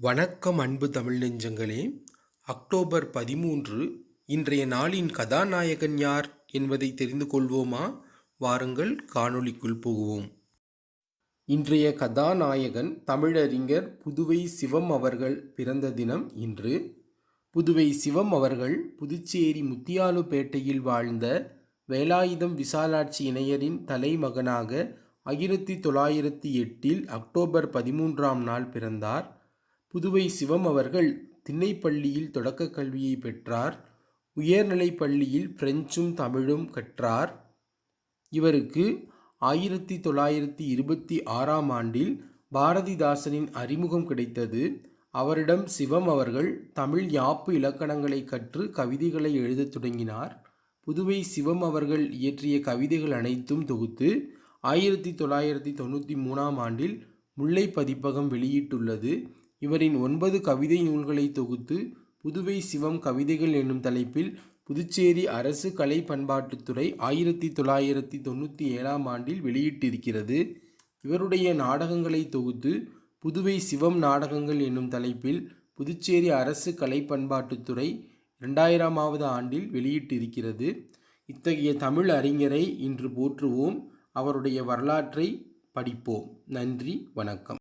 வணக்கம் அன்பு தமிழ் நெஞ்சங்களே. அக்டோபர் 13 இன்றைய நாளின் கதாநாயகன் யார் என்பதை தெரிந்து கொள்வோமா? வாருங்கள் காணொளிக்குள் போகுவோம். இன்றைய கதாநாயகன் தமிழறிஞர் புதுவை சிவம் அவர்கள் பிறந்த தினம் இன்று. புதுவை சிவம் அவர்கள் புதுச்சேரி முத்தியாலுப்பேட்டையில் வாழ்ந்த வேலாயுதம் விசாலாட்சி இணையரின் தலைமகனாக 1908 அக்டோபர் 13 பிறந்தார். புதுவை சிவம் அவர்கள் திண்ணைப்பள்ளியில் தொடக்க கல்வியை பெற்றார். உயர்நிலைப் பள்ளியில் பிரெஞ்சும் தமிழும் கற்றார். இவருக்கு 1926 பாரதிதாசனின் அறிமுகம் கிடைத்தது. அவரிடம் சிவம் அவர்கள் தமிழ் யாப்பு இலக்கணங்களை கற்று கவிதைகளை எழுதத் தொடங்கினார். புதுவை சிவம் அவர்கள் இயற்றிய கவிதைகள் அனைத்தும் தொகுத்து 1993 முல்லை பதிப்பகம் வெளியிட்டுள்ளது. இவரின் 9 கவிதை நூல்களை தொகுத்து புதுவை சிவம் கவிதைகள் என்னும் தலைப்பில் புதுச்சேரி அரசு கலை பண்பாட்டுத்துறை 1997 வெளியிட்டிருக்கிறது. இவருடைய நாடகங்களை தொகுத்து புதுவை சிவம் நாடகங்கள் என்னும் தலைப்பில் புதுச்சேரி அரசு கலை பண்பாட்டுத்துறை 2000 வெளியிட்டிருக்கிறது. இத்தகைய தமிழ் அறிஞரை இன்று போற்றுவோம். அவருடைய வரலாற்றை படிப்போம். நன்றி, வணக்கம்.